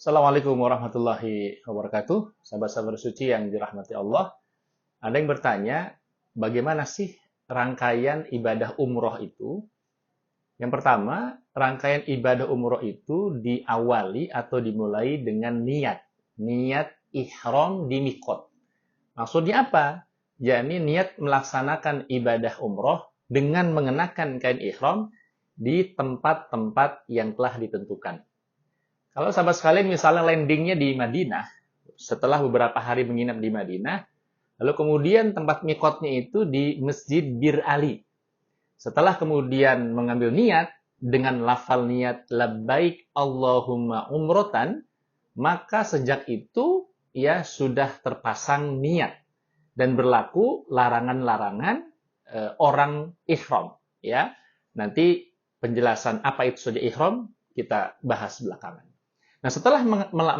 Assalamualaikum warahmatullahi wabarakatuh. Sahabat-sahabat suci yang dirahmati Allah. Ada yang bertanya, bagaimana sih rangkaian ibadah umroh itu? Yang pertama, rangkaian ibadah umroh itu diawali atau dimulai dengan niat. Niat ihram di mikot. Maksudnya apa? Yakni niat melaksanakan ibadah umroh dengan mengenakan kain ihram di tempat-tempat yang telah ditentukan. Kalau sahabat sekalian misalnya landingnya di Madinah, setelah beberapa hari menginap di Madinah, lalu kemudian tempat mikotnya itu di Masjid Bir Ali. Setelah kemudian mengambil niat, dengan lafal niat labbaik Allahumma umrotan, maka sejak itu ya sudah terpasang niat dan berlaku larangan-larangan orang ihram. Ya, nanti penjelasan apa itu saja ihram kita bahas belakangan. Nah, setelah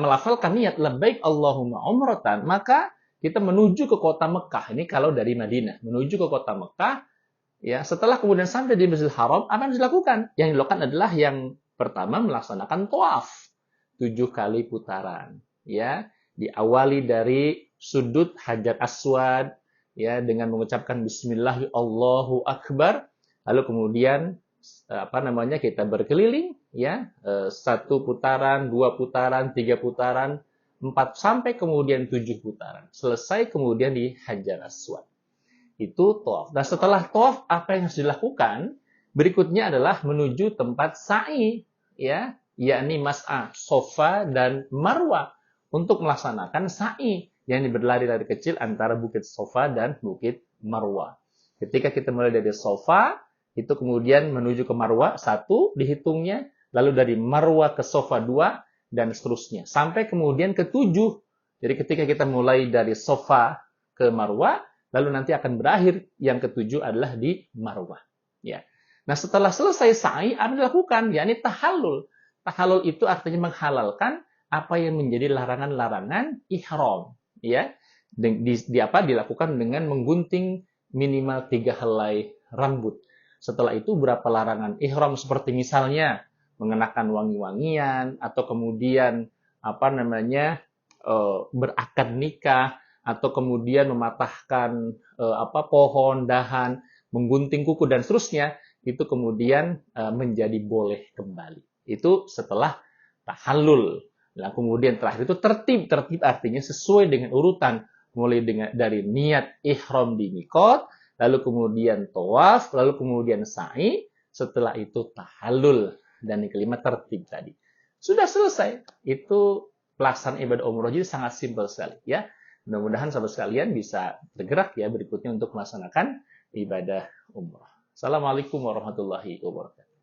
melafalkan niat labbaik Allahumma umratan, maka kita menuju ke kota Mekah. Ini kalau dari Madinah, menuju ke kota Mekah, ya, setelah kemudian sampai di Masjidil Haram, apa yang dilakukan? Yang dilakukan adalah yang pertama melaksanakan tawaf. 7 kali putaran, ya. Diawali dari sudut Hajar Aswad, ya, dengan mengucapkan bismillah Allahu akbar, lalu kemudian kita berkeliling, ya, 1 putaran, 2 putaran, 3 putaran, 4 sampai kemudian 7 putaran. Selesai kemudian di Hajar Aswad. Itu tawaf. Nah, setelah tawaf apa yang harus dilakukan? Berikutnya adalah menuju tempat sa'i, ya, yakni mas'ah, Safa dan Marwah untuk melaksanakan sa'i yang berlari-lari kecil antara Bukit Safa dan Bukit Marwah. Ketika kita mulai dari Safa, itu kemudian menuju ke Marwah, 1 dihitungnya, lalu dari Marwah ke Safa 2, dan seterusnya. Sampai kemudian ke 7. Jadi ketika kita mulai dari Safa ke Marwah, lalu nanti akan berakhir yang ke-7 adalah di Marwah. Ya. Nah, setelah selesai sa'i, apa yang dilakukan? Yakni tahallul. Tahallul itu artinya menghalalkan apa yang menjadi larangan-larangan ihram. Ya. Dilakukan dengan menggunting minimal 3 helai rambut. Setelah itu berapa larangan ihram seperti misalnya mengenakan wangi-wangian atau kemudian berakad nikah atau kemudian mematahkan pohon, dahan, menggunting kuku dan seterusnya, itu kemudian menjadi boleh kembali. Itu setelah tahallul. Nah, kemudian terakhir itu tertib artinya sesuai dengan urutan mulai dari niat ihram di mikot, lalu kemudian tawaf, lalu kemudian sa'i, setelah itu tahallul, dan yang kelima tertib tadi. Sudah selesai. Itu pelaksanaan ibadah umroh, jadi sangat simpel sekali, ya. Mudah-mudahan sahabat sekalian bisa bergerak ya berikutnya untuk melaksanakan ibadah umroh. Assalamualaikum warahmatullahi wabarakatuh.